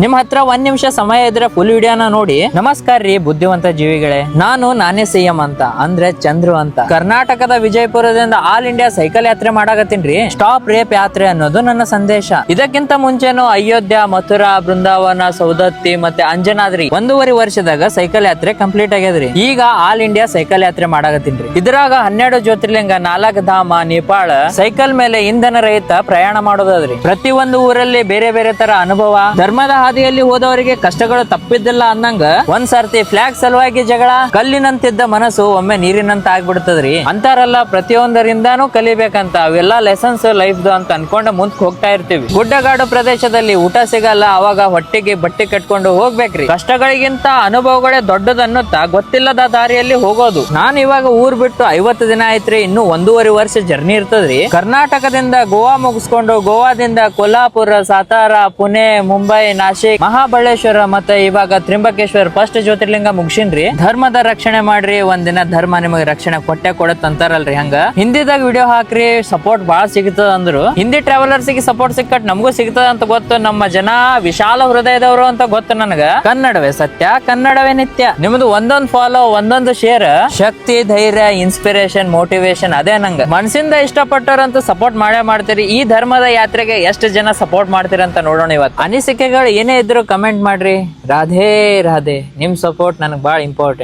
ನಿಮ್ ಹತ್ರ 1 ನಿಮಿಷ ಸಮಯ ಇದ್ರೆ ಫುಲ್ ವಿಡಿಯೋನ ನೋಡಿ. ನಮಸ್ಕಾರ ರೀ ಬುದ್ಧಿವಂತ ಜೀವಿಗಳೇ, ನಾನೇ ಸಿಎಂ ಅಂತ ಅಂದ್ರೆ ಚಂದ್ರು ಅಂತ. ಕರ್ನಾಟಕದ ವಿಜಯಪುರದಿಂದ ಆಲ್ ಇಂಡಿಯಾ ಸೈಕಲ್ ಯಾತ್ರೆ ಮಾಡಾಕತ್ತೀನ್ರಿ. ಸ್ಟಾಪ್ ರೇಪ್ ಯಾತ್ರೆ ಅನ್ನೋದು ನನ್ನ ಸಂದೇಶ. ಇದಕ್ಕಿಂತ ಮುಂಚೆನೂ ಅಯೋಧ್ಯ, ಮಥುರಾ, ಬೃಂದಾವನ, ಸೌದತ್ತಿ ಮತ್ತೆ ಅಂಜನಾದ್ರಿ 1.5 ವರ್ಷದಾಗ ಸೈಕಲ್ ಯಾತ್ರೆ ಕಂಪ್ಲೀಟ್ ಆಗ್ಯದ್ರಿ. ಈಗ ಆಲ್ ಇಂಡಿಯಾ ಸೈಕಲ್ ಯಾತ್ರೆ ಮಾಡಾಕತ್ತೀನ್ರಿ. ಇದ್ರಾಗ 12 ಜ್ಯೋತಿರ್ಲಿಂಗ, 4 ಧಾಮ, ನೇಪಾಳ, ಸೈಕಲ್ ಮೇಲೆ ಇಂಧನ ರಹಿತ ಪ್ರಯಾಣ ಮಾಡೋದಾದ್ರಿ. ಪ್ರತಿ ಒಂದು ಊರಲ್ಲಿ ಬೇರೆ ಬೇರೆ ತರ ಅನುಭವ. ಧರ್ಮದ ಹಾದಿಯಲ್ಲಿ ಹೋದವರಿಗೆ ಕಷ್ಟಗಳು ತಪ್ಪಿದ್ದಿಲ್ಲ ಅನ್ನಂಗ ಒಂದ್ ಸರ್ತಿ ಫ್ಲಾಗ್ ಸಲುವಾಗಿ ಜಗಳ, ಕಲ್ಲಿನಂತಿದ್ದ ಮನಸ್ಸು ಒಮ್ಮೆ ನೀರಿನಂತ ಆಗ್ಬಿಡ್ತದ್ರಿ. ಅಂತಾರಲ್ಲ, ಪ್ರತಿಯೊಂದರಿಂದಾನು ಕಲಿಬೇಕಂತ. ಅವೆಲ್ಲಾ ಲೆಸನ್ಸ್ ಲೈಫ್ ಅಂತ ಅನ್ಕೊಂಡ ಮುಂದಕ್ಕೆ ಹೋಗ್ತಾ ಇರ್ತೀವಿ. ಗುಡ್ಡಗಾಡು ಪ್ರದೇಶದಲ್ಲಿ ಊಟ ಸಿಗಲ್ಲ, ಅವಾಗ ಹೊಟ್ಟೆಗೆ ಬಟ್ಟೆ ಕಟ್ಕೊಂಡು ಹೋಗ್ಬೇಕ್ರಿ. ಕಷ್ಟಗಳಿಗಿಂತ ಅನುಭವಗಳೇ ದೊಡ್ಡದನ್ನುತ್ತಾ ಗೊತ್ತಿಲ್ಲದ ದಾರಿಯಲ್ಲಿ ಹೋಗೋದು. ನಾನ್ ಇವಾಗ ಊರ್ ಬಿಟ್ಟು 50 ದಿನ ಆಯ್ತ್ರಿ. ಇನ್ನು 1.5 ವರ್ಷ ಜರ್ನಿ ಇರ್ತದ್ರಿ. ಕರ್ನಾಟಕದಿಂದ ಗೋವಾ ಮುಗಿಸ್ಕೊಂಡು, ಗೋವಾದಿಂದ ಕೊಲ್ಹಾಪುರ, ಸಾತಾರ, ಪುಣೆ, ಮುಂಬೈ, ನಾಶಿಕ್, ಮಹಾಬಳೇಶ್ವರ ಮತ್ತೆ ಇವಾಗ ತ್ರಿಂಬಕೇಶ್ವರ್ ಫಸ್ಟ್ ಜ್ಯೋತಿರ್ಲಿಂಗ ಮುಗಿಸಿನ್ರಿ. ಧರ್ಮದ ರಕ್ಷಣೆ ಮಾಡ್ರಿ, ಒಂದಿನ ಧರ್ಮ ನಿಮಗೆ ರಕ್ಷಣೆ ಕೊಟ್ಟೆ ಕೊಡತ್ ಅಂತಾರಲ್ರಿ. ಹಂಗ ಹಿಂದಿದಾಗ ವಿಡಿಯೋ ಹಾಕ್ರಿ, ಸಪೋರ್ಟ್ ಬಾಳ ಸಿಗ್ತದ ಅಂದ್ರು. ಹಿಂದಿ ಟ್ರಾವೆಲರ್ಸ್ ಗೆ ಸಪೋರ್ಟ್ ಸಿಕ್ಕಟ್ ನಮಗೂ ಸಿಗ್ತದ ಅಂತ ಗೊತ್ತು. ನಮ್ಮ ಜನ ವಿಶಾಲ ಹೃದಯದವರು ಅಂತ ಗೊತ್ತು ನನಗ. ಕನ್ನಡವೇ ಸತ್ಯ, ಕನ್ನಡವೇ ನಿತ್ಯ. ನಿಮ್ದು ಒಂದೊಂದು ಫಾಲೋ, ಒಂದೊಂದು ಶೇರ್ ಶಕ್ತಿ, ಧೈರ್ಯ, ಇನ್ಸ್ಪಿರೇಷನ್, ಮೋಟಿವೇಶನ್ ಅದೇ ನಂಗ. ಮನಸ್ಸಿಂದ ಇಷ್ಟಪಟ್ಟವ್ರಂತೂ ಸಪೋರ್ಟ್ ಮಾಡೇ ಮಾಡ್ತೀರಿ. ಈ ಧರ್ಮದ ಯಾತ್ರೆಗೆ ಎಷ್ಟು ಜನ ಸಪೋರ್ಟ್ ಮಾಡ್ತೀರಿ ಅಂತ ನೋಡೋಣ ಇವತ್ತು. ಅನಿಸಿಕೆಗಳು ಏನೇ ಇದ್ರು ಕಮೆಂಟ್ ಮಾಡ್ರಿ. ರಾಧೇ ರಾಧೆ. ನಿಮ್ ಸಪೋರ್ಟ್ ನನಗೆ ಬಹಳ ಇಂಪಾರ್ಟೆಂಟ್.